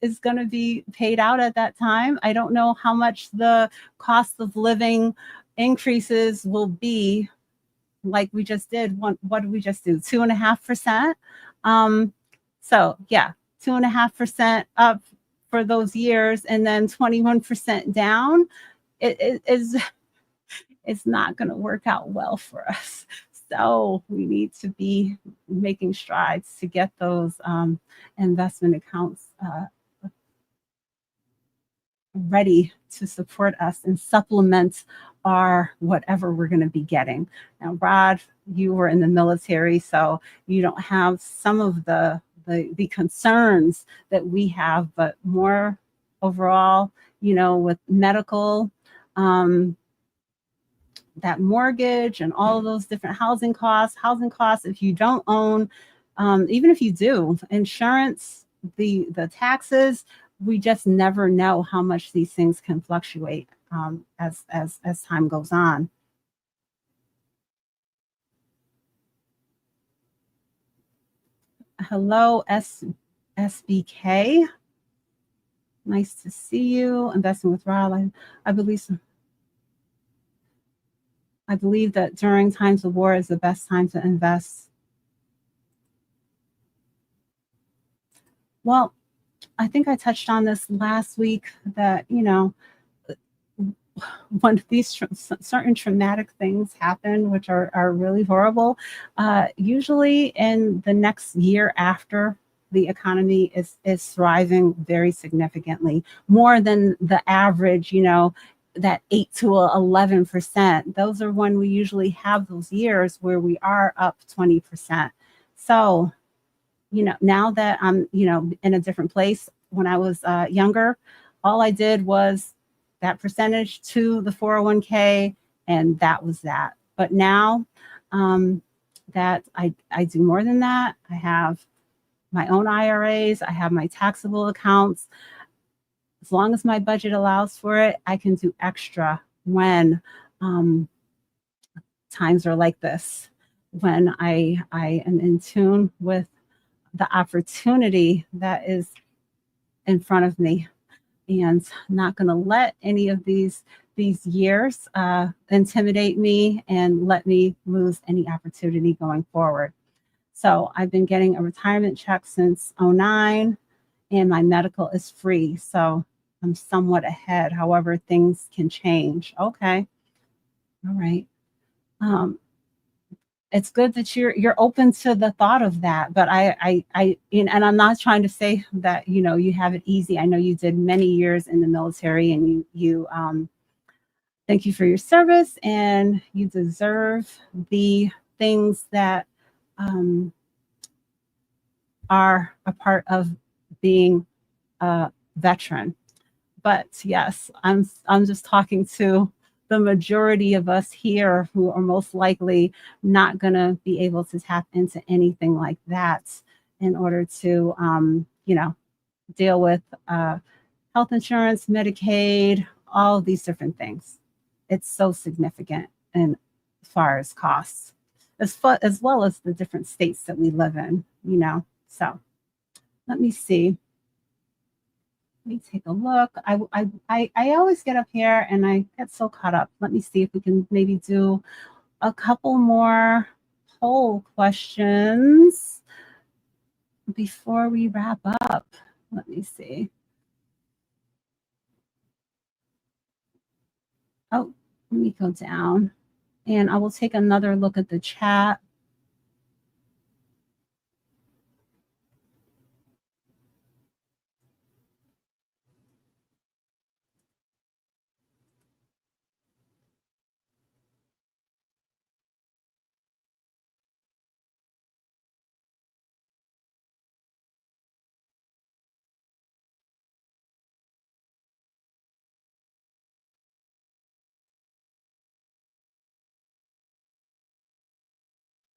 is going to be paid out at that time. I don't know how much the cost of living increases will be, like we just did. What did we just do? 2.5%. So yeah, 2.5% up for those years, and then 21% down. It is it's not going to work out well for us. So we need to be making strides to get those investment accounts ready to support us and supplement our whatever we're going to be getting. Now, Rod, you were in the military, so you don't have some of the concerns that we have, but more overall, with medical, that mortgage and all of those different housing costs, if you don't own, even if you do, insurance, the taxes, we just never know how much these things can fluctuate as time goes on. Hello, SBK. Nice to see you. Investing with Rob. I believe that during times of war is the best time to invest. Well, I think I touched on this last week that, when these certain traumatic things happen, which are really horrible, usually in the next year after, the economy is thriving very significantly, more than the average, that 8 to 11%. Those are when we usually have those years where we are up 20%. So, now that I'm, in a different place, when I was younger, all I did was that percentage to the 401k, and that was that. But now that I do more than that, I have my own IRAs, I have my taxable accounts. As long as my budget allows for it, I can do extra when times are like this, when I am in tune with the opportunity that is in front of me, and not going to let any of these years intimidate me and let me lose any opportunity going forward. So I've been getting a retirement check since 2009, and my medical is free. So I'm somewhat ahead. However, things can change. Okay. All right. It's good that you're open to the thought of that, but and I'm not trying to say that you have it easy. I know you did many years in the military, and you thank you for your service, and you deserve the things that are a part of being a veteran. But yes, I'm just talking to the majority of us here who are most likely not going to be able to tap into anything like that in order to, deal with health insurance, Medicaid, all of these different things. It's so significant as far as costs, as well as the different states that we live in, So let me see. Let me take a look. I always get up here and I get so caught up. Let me see if we can maybe do a couple more poll questions before we wrap up. Let me see. Oh, let me go down, and I will take another look at the chat.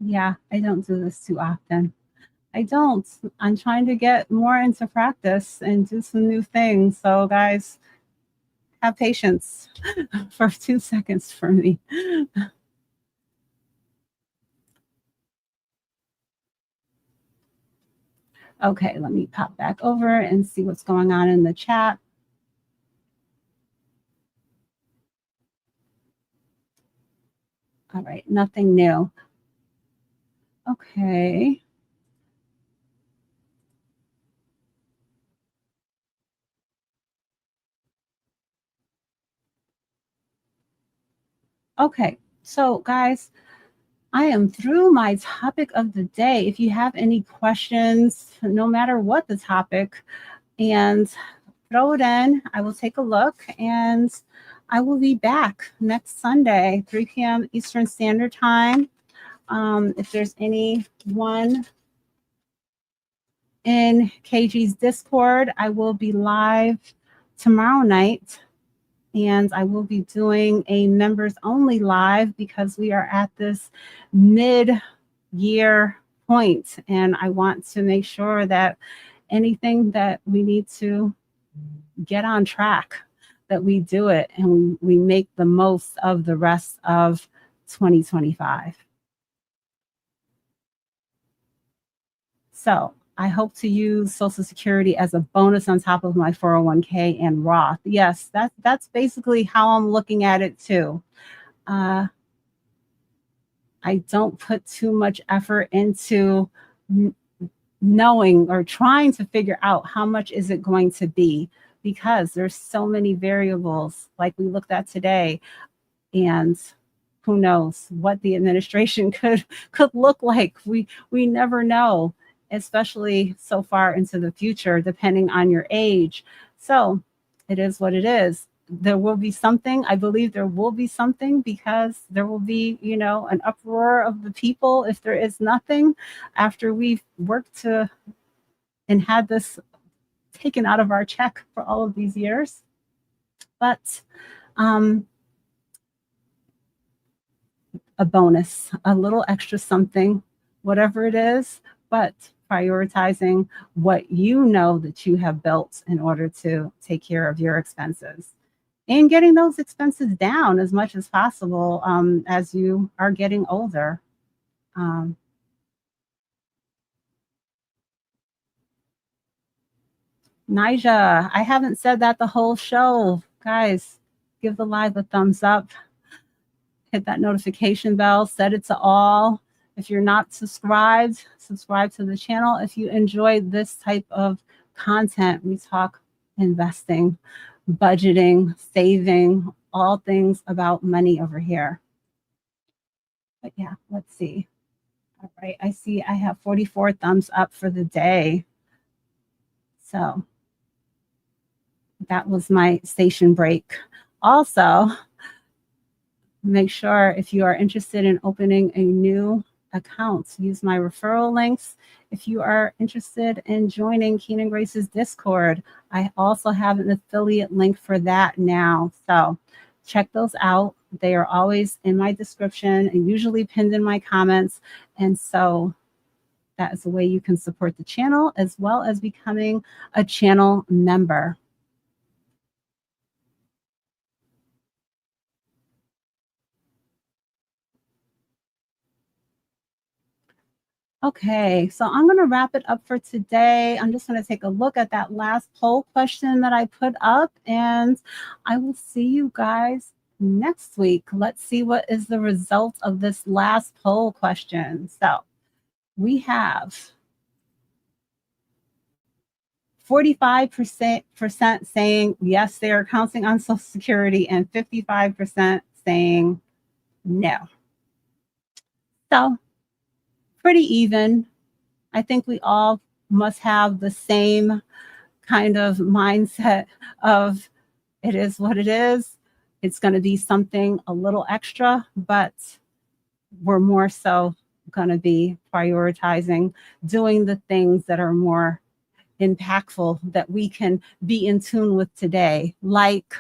Yeah, I don't do this too often. I don't. I'm trying to get more into practice and do some new things. So, guys, have patience for 2 seconds for me. Okay, let me pop back over and see what's going on in the chat. All right, nothing new. Okay. Okay, so guys, I am through my topic of the day. If you have any questions, no matter what the topic, and throw it in, I will take a look, and I will be back next Sunday, 3 p.m. Eastern Standard Time. If there's anyone in KG's Discord, I will be live tomorrow night, and I will be doing a members only live because we are at this mid-year point, and I want to make sure that anything that we need to get on track, that we do it and we make the most of the rest of 2025. So I hope to use Social Security as a bonus on top of my 401k and Roth. Yes, that's basically how I'm looking at it too. I don't put too much effort into knowing or trying to figure out how much is it going to be, because there's so many variables like we looked at today, and who knows what the administration could look like. We never know, especially so far into the future, depending on your age. So it is what it is. There will be something. I believe there will be something, because there will be, an uproar of the people if there is nothing after we've worked to and had this taken out of our check for all of these years. But a bonus, a little extra something, whatever it is, but prioritizing what you know that you have built in order to take care of your expenses, and getting those expenses down as much as possible as you are getting older. Nija, I haven't said that the whole show. Guys, give the live a thumbs up. Hit that notification bell, set it to all. If you're not subscribed, subscribe to the channel. If you enjoy this type of content, we talk investing, budgeting, saving, all things about money over here. But yeah, let's see. All right, I see I have 44 thumbs up for the day. So that was my station break. Also, make sure if you are interested in opening a new account, use my referral links. If you are interested in joining Keenan Grace's Discord, I also have an affiliate link for that now. So check those out. They are always in my description and usually pinned in my comments. And so that is a way you can support the channel, as well as becoming a channel member. Okay, so I'm going to wrap it up for today. I'm just going to take a look at that last poll question that I put up, and I will see you guys next week. Let's see what is the result of this last poll question. So we have 45% saying yes, they are counting on Social Security, and 55% saying no. So pretty even. I think we all must have the same kind of mindset of it is what it is. It's going to be something a little extra, but we're more so going to be prioritizing doing the things that are more impactful, that we can be in tune with today, like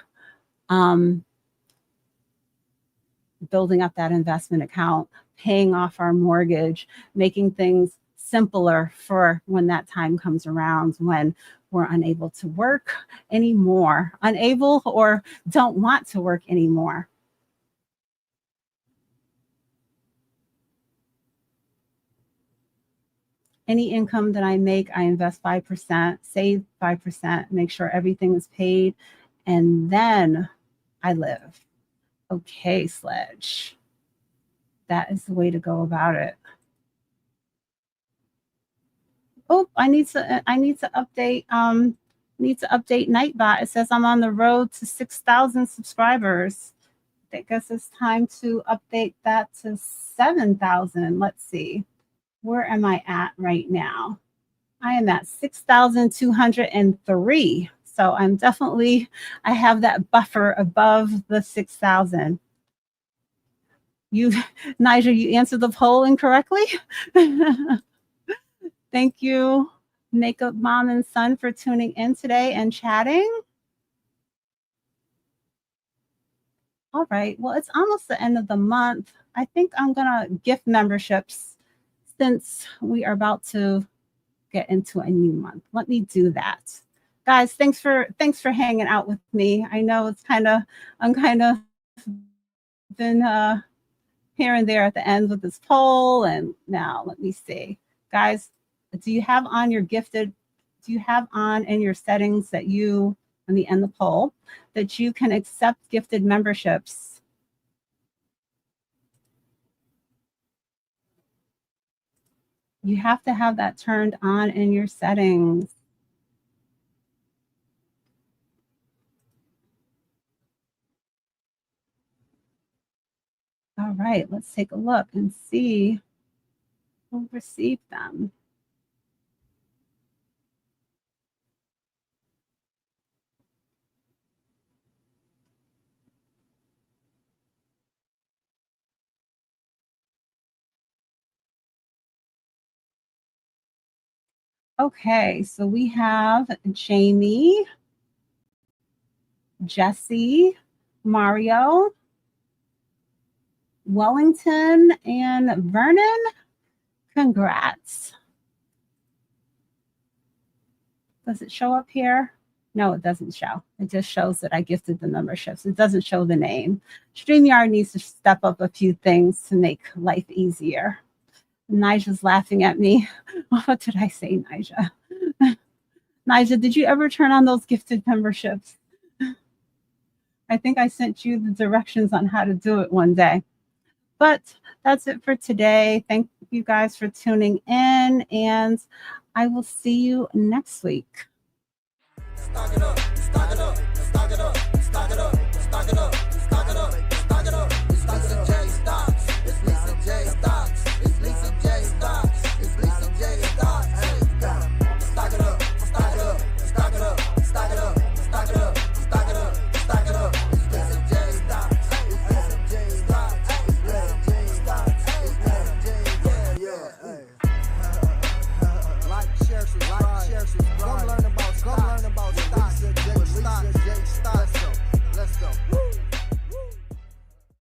building up that investment account, paying off our mortgage, making things simpler for when that time comes around, when we're unable to work anymore, unable or don't want to work anymore. Any income that I make, I invest 5%, save 5%, make sure everything is paid, and then I live. Okay, Sledge. That is the way to go about it. Oh, I need to update Nightbot. It says I'm on the road to 6,000 subscribers. I guess it's time to update that to 7,000. Let's see. Where am I at right now? I am at 6,203. So I'm definitely, I have that buffer above the 6,000. You, Nigel, you answered the poll incorrectly. Thank you, Makeup Mom and Son, for tuning in today and chatting. All right, well, it's almost the end of the month. I think I'm gonna gift memberships since we are about to get into a new month. Let me do that. Guys, thanks for hanging out with me. I know it's I'm kind of been here and there at the end with this poll. And now let me see. Guys, do you have on in your settings that you, on the end of the poll, that you can accept gifted memberships? You have to have that turned on in your settings. All right, let's take a look and see who received them. Okay, so we have Jamie, Jesse, Mario, Wellington, and Vernon. Congrats. Does it show up here? No, it doesn't show. It just shows that I gifted the memberships. It doesn't show the name. StreamYard needs to step up a few things to make life easier. Nija's laughing at me. What did I say, Nija? Nija, did you ever turn on those gifted memberships? I think I sent you the directions on how to do it one day. But that's it for today. Thank you guys for tuning in, and I will see you next week. Stock it up, stock it up, stock it up, stock it up, stock it up, stock it up, stock it up. It's Lisa J Stocks. It's Lisa J Stocks. It's Lisa J Stocks. It's Lisa J Stocks. Hey, stock it up, stock it up, stock it up, stock it up, stock it up, stock it up, stock it up. It's Lisa J Stocks. It's Lisa J Stocks. It's Lisa J Stocks. It's Lisa J. Yeah, yeah. Like, share, subscribe.